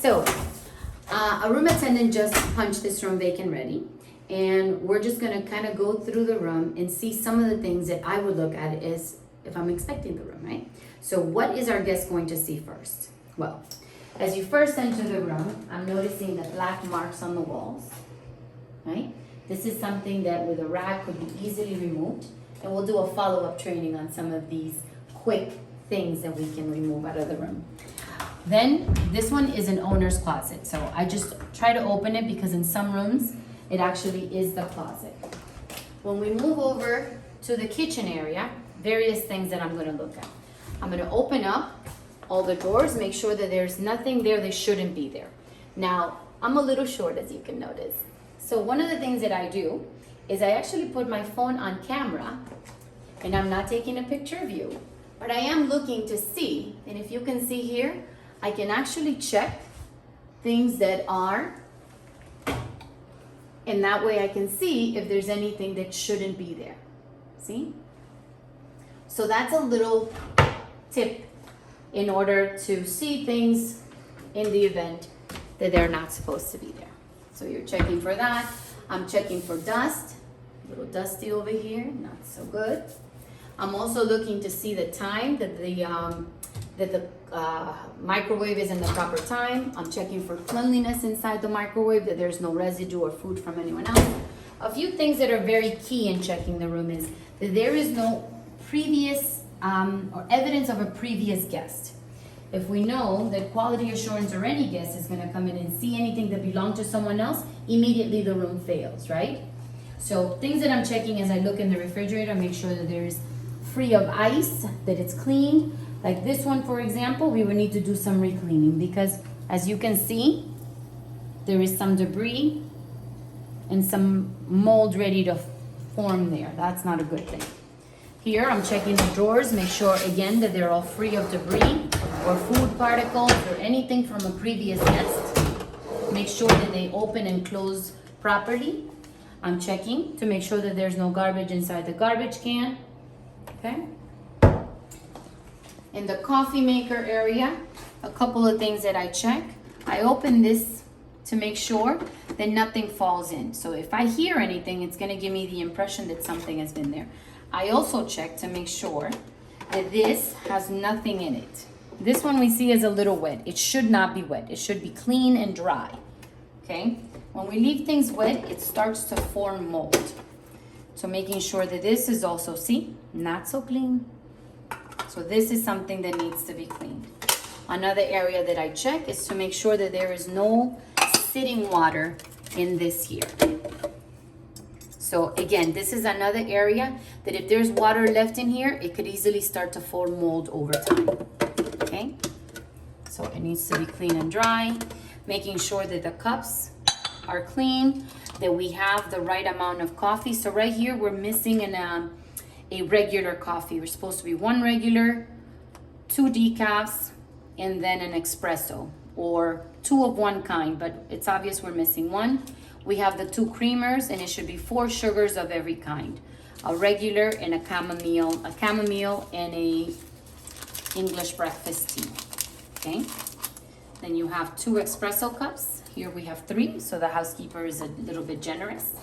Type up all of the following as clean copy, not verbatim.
So, a room attendant just punched this room vacant ready. And we're just gonna kind of go through the room and see some of the things that I would look at is if I'm expecting the room, right? So what is our guest going to see first? Well, as you first enter the room, I'm noticing the black marks on the walls, right? This is something that with a rag could be easily removed. And we'll do a follow-up training on some of these quick things that we can remove out of the room. Then this one is an owner's closet. So I just try to open it because in some rooms, it actually is the closet. When we move over to the kitchen area, various things that I'm gonna look at. I'm gonna open up all the drawers, make sure that there's nothing there that shouldn't be there. Now, I'm a little short, as you can notice. So one of the things that I do is I actually put my phone on camera, and I'm not taking a picture of you, but I am looking to see, and if you can see here, I can actually check things that are, and that way I can see if there's anything that shouldn't be there. See? So that's a little tip in order to see things in the event that they're not supposed to be there. So you're checking for that. I'm checking for dust. A little dusty over here, not so good. I'm also looking to see the time that the microwave is in the proper time. I'm checking for cleanliness inside the microwave, that there's no residue or food from anyone else. A few things that are very key in checking the room is that there is no previous or evidence of a previous guest. If we know that quality assurance or any guest is gonna come in and see anything that belonged to someone else, immediately the room fails, right? So things that I'm checking as I look in the refrigerator, make sure that there's free of ice, that it's clean. Like this one, for example, we would need to do some re-cleaning because as you can see, there is some debris and some mold ready to form there. That's not a good thing. Here, I'm checking the drawers, make sure again that they're all free of debris or food particles or anything from a previous guest. Make sure that they open and close properly. I'm checking to make sure that there's no garbage inside the garbage can. Okay. In the coffee maker area, a couple of things that I check. I open this to make sure that nothing falls in. So if I hear anything, it's gonna give me the impression that something has been there. I also check to make sure that this has nothing in it. This one we see is a little wet. It should not be wet. It should be clean and dry, okay? When we leave things wet, it starts to form mold. So making sure that this is also, see, not so clean. So this is something that needs to be cleaned. Another area that I check is to make sure that there is no sitting water in this here. So again, this is another area that if there's water left in here, it could easily start to form mold over time, okay? So it needs to be clean and dry, making sure that the cups are clean, that we have the right amount of coffee. So right here, we're missing a regular coffee. We're supposed to be one regular, 2 decafs, and then an espresso, or 2 of one kind, but it's obvious we're missing one. We have the 2 creamers, and it should be 4 sugars of every kind. A regular and a chamomile and a English breakfast tea, okay? Then you have 2 espresso cups. Here we have 3, so the housekeeper is a little bit generous.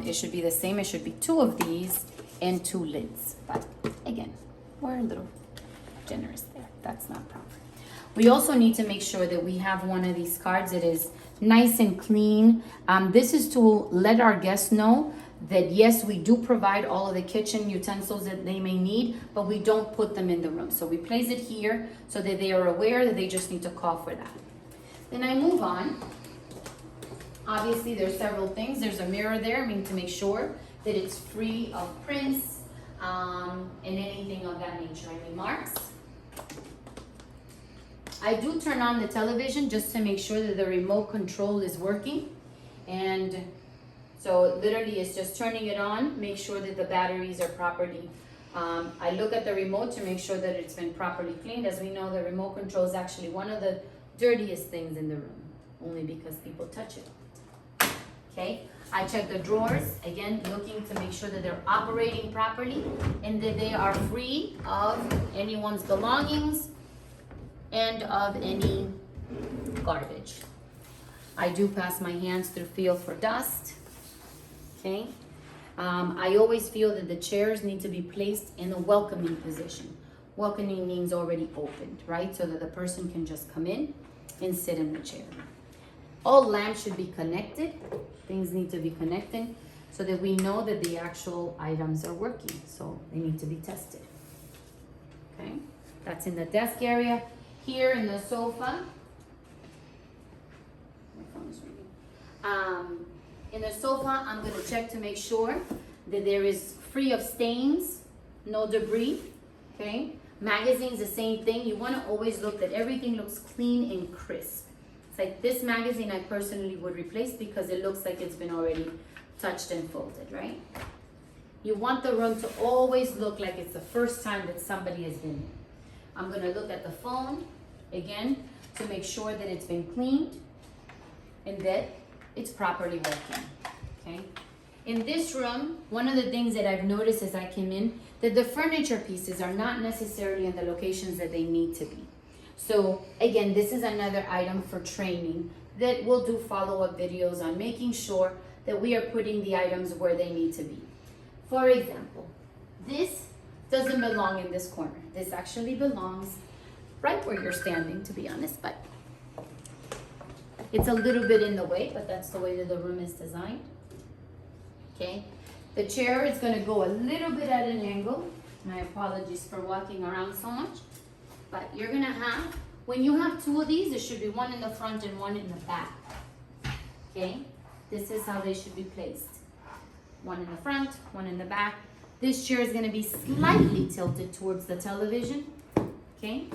It should be the same. It should be 2 of these and 2 lids. But again, we're a little generous there. That's not proper. We also need to make sure that we have one of these cards that is nice and clean. This is to let our guests know that yes, we do provide all of the kitchen utensils that they may need, but we don't put them in the room. So we place it here so that they are aware that they just need to call for that. Then I move on. Obviously, there's several things. There's a mirror there, to make sure that it's free of prints and anything of that nature, any marks. I do turn on the television just to make sure that the remote control is working. And so literally it's just turning it on, make sure that the batteries are properly. I look at the remote to make sure that it's been properly cleaned. As we know, the remote control is actually one of the dirtiest things in the room, only because people touch it. Okay, I check the drawers, again, looking to make sure that they're operating properly and that they are free of anyone's belongings and of any Garbage. I do pass my hands through feel for dust. Okay. I always feel that the chairs need to be placed in a welcoming position. Welcoming means already opened, right? So that the person can just come in and sit in the chair. All lamps should be connected. Things need to be connected so that we know that the actual items are working. So they need to be tested. Okay, that's in the desk area. Here in the sofa, my phone is ringing. In the sofa, I'm gonna check to make sure that there is free of stains, no debris, okay? Magazines, the same thing. You wanna always look that everything looks clean and crisp. It's like this magazine I personally would replace because it looks like it's been already touched and folded, right? You want the room to always look like it's the first time that somebody has been in. I'm gonna look at the phone again to make sure that it's been cleaned and that it's properly working, okay? In this room, one of the things that I've noticed as I came in, that the furniture pieces are not necessarily in the locations that they need to be. So again, this is another item for training that we'll do follow-up videos on making sure that we are putting the items where they need to be. For example, this doesn't belong in this corner. This actually belongs right where you're standing, to be honest, but it's a little bit in the way, but that's the way that the room is designed. Okay, the chair is gonna go a little bit at an angle. My apologies for walking around so much, but you're gonna have, when you have two of these, there should be one in the front and one in the back. Okay, this is how they should be placed. One in the front, one in the back. This chair is gonna be slightly tilted towards the television. Okay,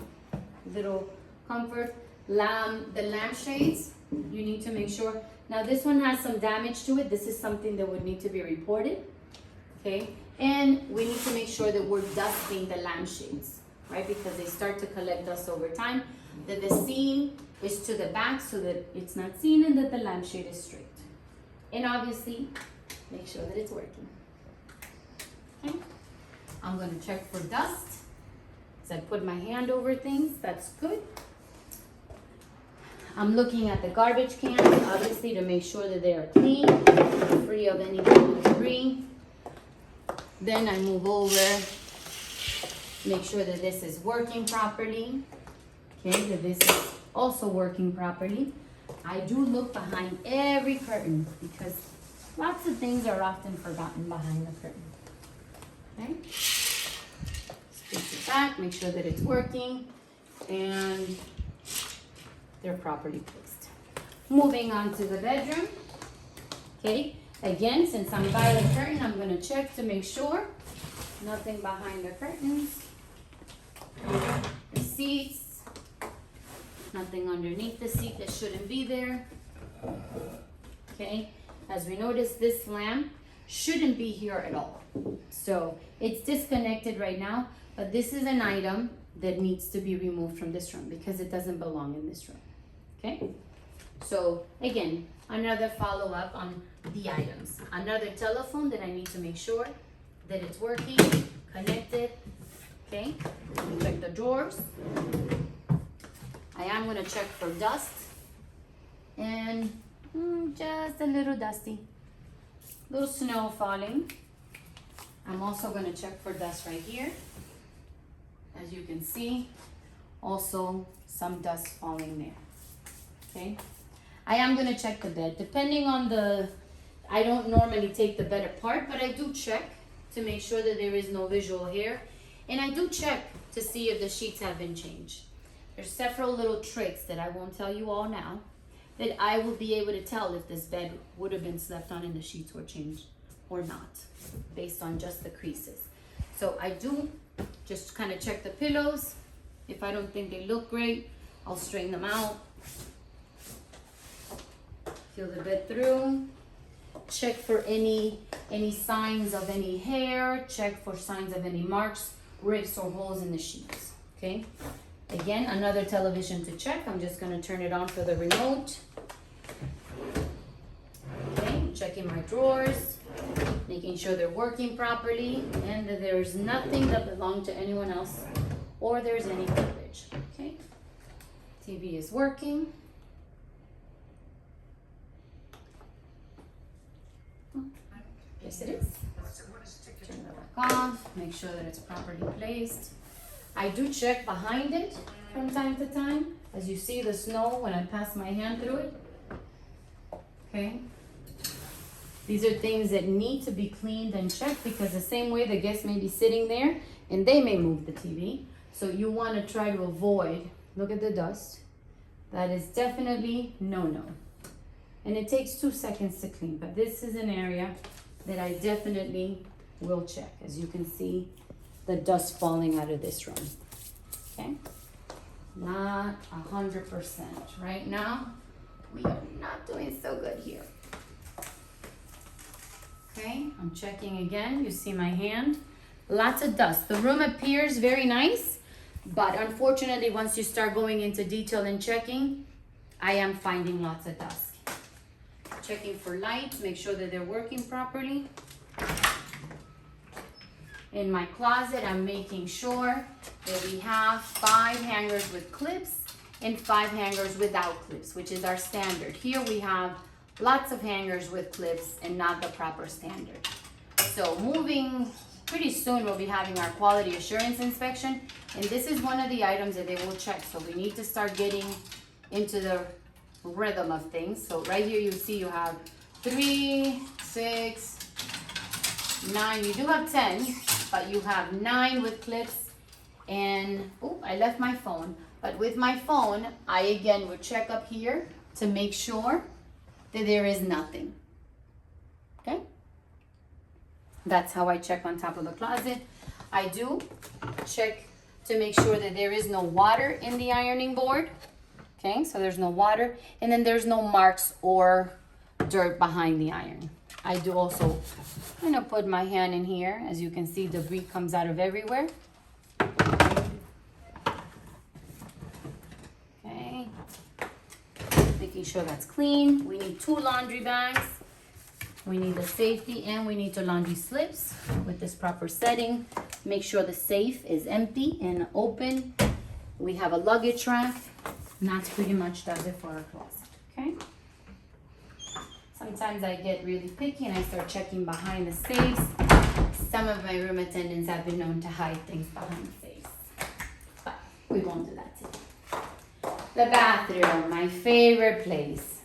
little comfort. The lampshades, you need to make sure. Now this one has some damage to it. This is something that would need to be reported. Okay, and we need to make sure that we're dusting the lampshades, right? Because they start to collect dust over time. That the seam is to the back so that it's not seen and that the lampshade is straight. And obviously, make sure that it's working. Okay, I'm gonna check for dust. So I put my hand over things, that's good. I'm looking at the garbage cans, obviously, to make sure that they are clean, free of any debris. Then I move over, make sure that this is working properly. Okay, that this is also working properly. I do look behind every curtain because lots of things are often forgotten behind the curtain. Okay, space it back, make sure that it's working, and they're properly placed. Moving on to the bedroom. Okay, again, since I'm by the curtain, I'm gonna check to make sure nothing behind the curtains. The seats, nothing underneath the seat that shouldn't be there. Okay, as we notice, this lamp shouldn't be here at all. So it's disconnected right now, but this is an item that needs to be removed from this room because it doesn't belong in this room. Okay, so again, another follow-up on the items. Another telephone that I need to make sure that it's working, connected. Okay, check the drawers. I am gonna check for dust and just a little dusty, little snow falling. I'm also gonna check for dust right here. As you can see, also some dust falling there. Okay, I am gonna check the bed. Depending on I don't normally take the bed apart, but I do check to make sure that there is no visual here. And I do check to see if the sheets have been changed. There's several little tricks that I won't tell you all now that I will be able to tell if this bed would have been slept on and the sheets were changed or not, based on just the creases. So I do just kind of check the pillows. If I don't think they look great, I'll straighten them out. Feel the bed through. Check for any signs of any hair. Check for signs of any marks, rips, or holes in the sheets. Okay. Again, another television to check. I'm just gonna turn it on for the remote. Okay. Checking my drawers, making sure they're working properly, and that there's nothing that belonged to anyone else, or there's any garbage. Okay. TV is working. Yes, it is. Turn it back off. Make sure that it's properly placed. I do check behind it from time to time. As you see the snow when I pass my hand through it. Okay. These are things that need to be cleaned and checked because the same way the guest may be sitting there and they may move the TV. So you want to try to avoid, look at the dust. That is definitely no-no. And it takes 2 seconds to clean, but this is an area that I definitely will check. As you can see, the dust falling out of this room, okay? Not 100%. Right now, we are not doing so good here. Okay, I'm checking again. You see my hand. Lots of dust. The room appears very nice, but unfortunately, once you start going into detail and checking, I am finding lots of dust. Checking for lights, make sure that they're working properly. In my closet, I'm making sure that we have 5 hangers with clips and 5 hangers without clips, which is our standard. Here we have lots of hangers with clips and not the proper standard. So moving pretty soon, we'll be having our quality assurance inspection. And this is one of the items that they will check. So we need to start getting into the rhythm of things. So right here, you see you have 3, 6, 9. You do have 10, but you have 9 with clips. And, oh, I left my phone. But with my phone, I again would check up here to make sure that there is nothing. Okay? That's how I check on top of the closet. I do check to make sure that there is no water in the ironing board. Okay, so there's no water. And then there's no marks or dirt behind the iron. I do also kind of put my hand in here. As you can see, debris comes out of everywhere. Okay. Making sure that's clean. We need 2 laundry bags. We need the safety and we need 2 laundry slips with this proper setting. Make sure the safe is empty and open. We have a luggage rack. And that's pretty much does it for our closet, okay? Sometimes I get really picky and I start checking behind the safes. Some of my room attendants have been known to hide things behind the safes. But we won't do that today. The bathroom, my favorite place.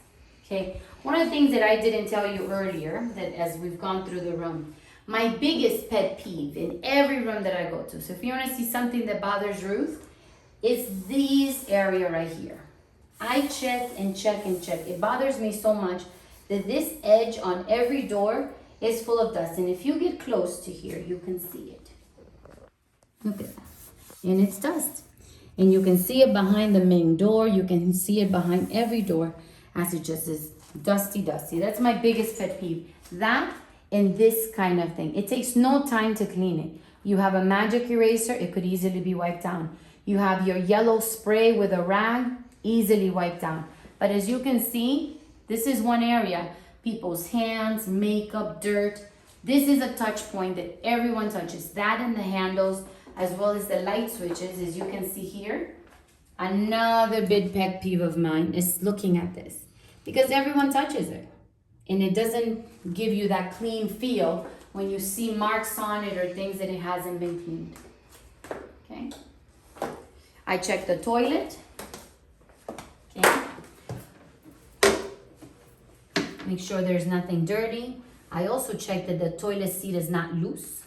Okay, one of the things that I didn't tell you earlier, that as we've gone through the room, my biggest pet peeve in every room that I go to, so if you want to see something that bothers Ruth, it's this area right here. I check and check and check. It bothers me so much that this edge on every door is full of dust. And if you get close to here, you can see it. Look at that. And it's dust. And you can see it behind the main door. You can see it behind every door as it just is dusty, dusty. That's my biggest pet peeve. That and this kind of thing. It takes no time to clean it. You have a magic eraser. It could easily be wiped down. You have your yellow spray with a rag, easily wiped down. But as you can see, this is one area. People's hands, makeup, dirt. This is a touch point that everyone touches. That and the handles, as well as the light switches, as you can see here. Another big pet peeve of mine is looking at this. Because everyone touches it. And it doesn't give you that clean feel when you see marks on it or things that it hasn't been cleaned. Okay? I check the toilet. Okay. Make sure there's nothing dirty. I also check that the toilet seat is not loose.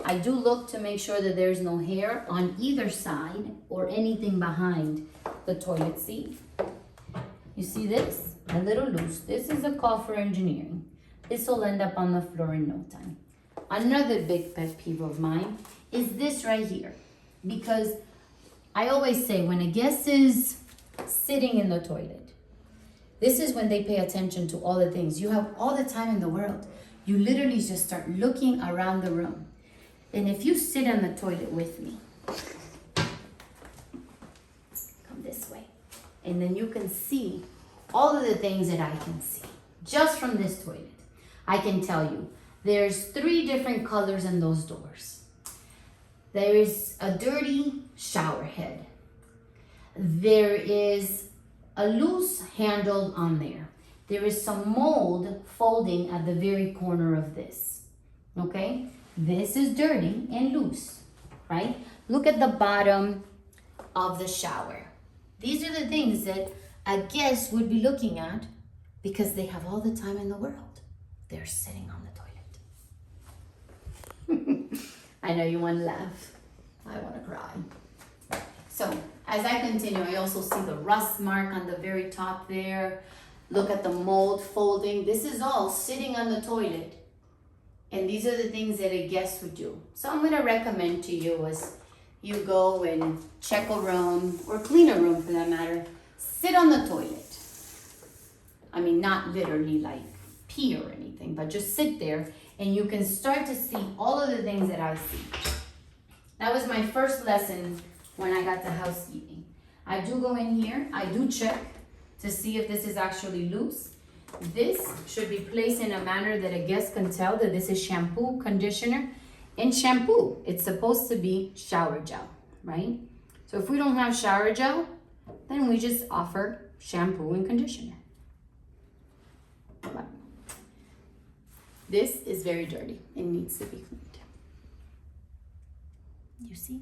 I do look to make sure that there's no hair on either side or anything behind the toilet seat. You see this? A little loose. This is a call for engineering. This will end up on the floor in no time. Another big pet peeve of mine is this right here. Because I always say when a guest is sitting in the toilet, this is when they pay attention to all the things. You have all the time in the world. You literally just start looking around the room. And if you sit on the toilet with me, come this way. And then you can see all of the things that I can see just from this toilet. I can tell you, there's 3 different colors in those doors. There is a dirty shower head. there is a loose handle on there. There is some mold folding at the very corner of this, okay? This is dirty and loose, right? Look at the bottom of the shower. These are the things that a guest would be looking at because they have all the time in the world. They're sitting on the toilet. I know you want to laugh. I want to cry. So as I continue, I also see the rust mark on the very top there. Look at the mold folding. This is all sitting on the toilet. And these are the things that a guest would do. So I'm going to recommend to you as you go and check a room or clean a room for that matter, sit on the toilet. I mean, not literally like pee or anything, but just sit there and you can start to see all of the things that I see. That was my first lesson when I got to housekeeping. I do go in here, I do check to see if this is actually loose. This should be placed in a manner that a guest can tell that this is shampoo, conditioner, and shampoo. It's supposed to be shower gel, right? So if we don't have shower gel, then we just offer shampoo and conditioner. But this is very dirty. It needs to be cleaned. You see?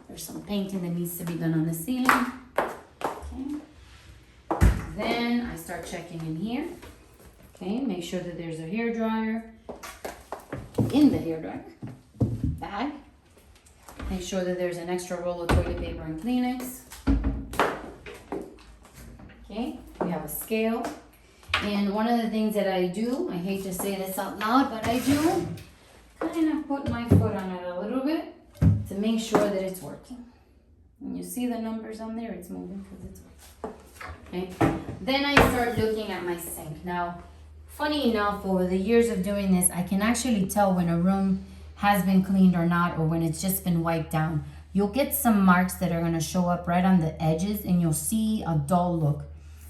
There's some painting that needs to be done on the ceiling. Okay. Then I start checking in here. Okay, make sure that there's a hair dryer in the hair dryer bag. Make sure that there's an extra roll of toilet paper and Kleenex. Okay, we have a scale. And one of the things that I do, I hate to say this out loud, but I do kind of put my foot on it a little bit to make sure that it's working. When you see the numbers on there, it's moving because it's working. Okay, then I start looking at my sink. Now, funny enough, over the years of doing this, I can actually tell when a room has been cleaned or not, or when it's just been wiped down. You'll get some marks that are going to show up right on the edges and you'll see a dull look.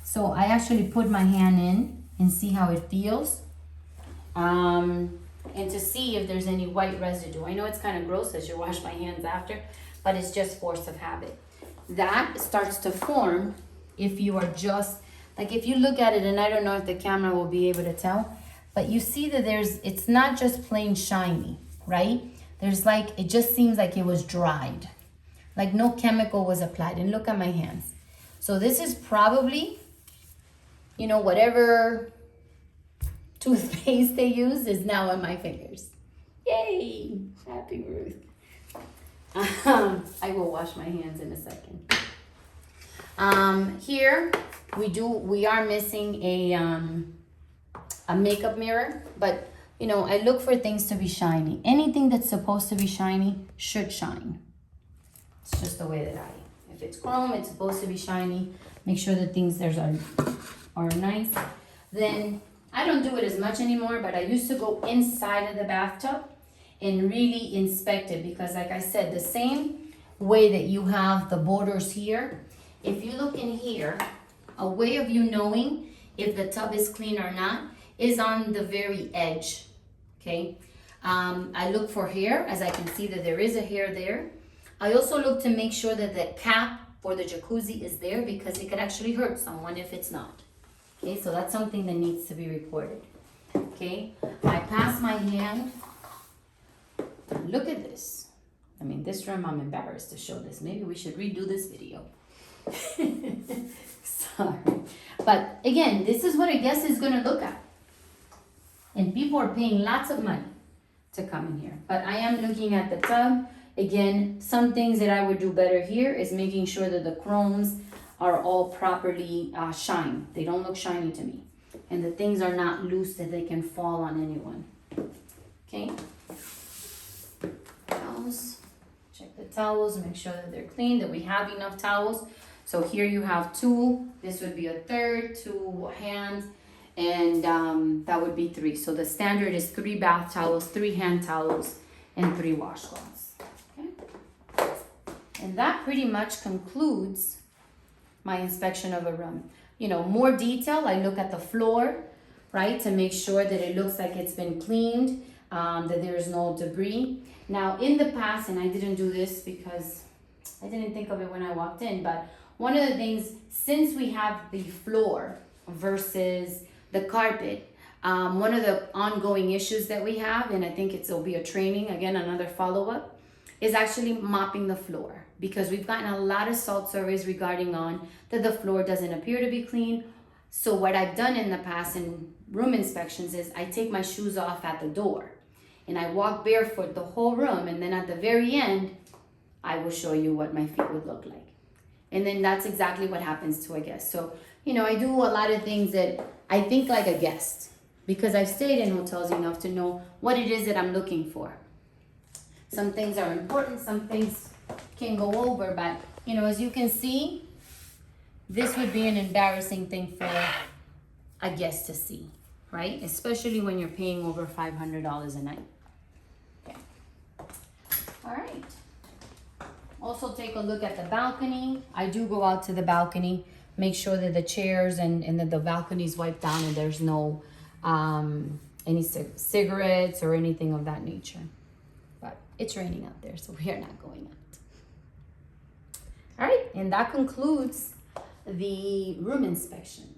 So I actually put my hand in and see how it feels. And to see if there's any white residue. I know it's kind of gross as you wash my hands after, but it's just force of habit. That starts to form if you are just, like if you look at it, and I don't know if the camera will be able to tell, but you see that it's not just plain shiny, right? There's like, it just seems like it was dried. Like no chemical was applied. And look at my hands. So this is probably, you know, whatever toothpaste they use is now on my fingers. Yay! Happy Ruth. I will wash my hands in a second. Here we are missing a makeup mirror, but you know, I look for things to be shiny. Anything that's supposed to be shiny should shine. It's just the way that if it's chrome, it's supposed to be shiny. Make sure that things are nice. Then I don't do it as much anymore, but I used to go inside of the bathtub and really inspect it because like I said, the same way that you have the borders here, if you look in here, a way of you knowing if the tub is clean or not is on the very edge, okay? I look for hair, as I can see that there is a hair there. I also look to make sure that the cap for the jacuzzi is there because it could actually hurt someone if it's not. Okay, so that's something that needs to be recorded. Okay, I pass my hand. Look at this. I mean, this room, I'm embarrassed to show this. Maybe we should redo this video. Sorry. But again, this is what a guest is going to look at. And people are paying lots of money to come in here. But I am looking at the tub. Again, some things that I would do better here is making sure that the chromes are all properly shined. They don't look shiny to me. And the things are not loose that they can fall on anyone. Okay. Towels. Check the towels, make sure that they're clean, that we have enough towels. So here you have 2. This would be a third, 2 hands, and that would be 3. So the standard is 3 bath towels, 3 hand towels, and 3 washcloths. Okay. And that pretty much concludes my inspection of a room. You know, more detail, I look at the floor, right, to make sure that it looks like it's been cleaned, that there is no debris. Now, in the past, and I didn't do this because I didn't think of it when I walked in, but one of the things, since we have the floor versus the carpet, one of the ongoing issues that we have, and I think it'll be a training, again, another follow-up, is actually mopping the floor, because we've gotten a lot of salt surveys regarding on that the floor doesn't appear to be clean. So what I've done in the past in room inspections is I take my shoes off at the door and I walk barefoot the whole room, and then at the very end, I will show you what my feet would look like. And then that's exactly what happens to a guest. So, you know, I do a lot of things that I think like a guest, because I've stayed in hotels enough to know what it is that I'm looking for. Some things are important, some things can go over, but, you know, as you can see, this would be an embarrassing thing for a guest to see, right? Especially when you're paying over $500 a night. Okay. All right. Also take a look at the balcony. I do go out to the balcony, make sure that the chairs and that the balcony is wiped down and there's no any cigarettes or anything of that nature. But it's raining out there, so we are not going out. All right, and that concludes the room inspection.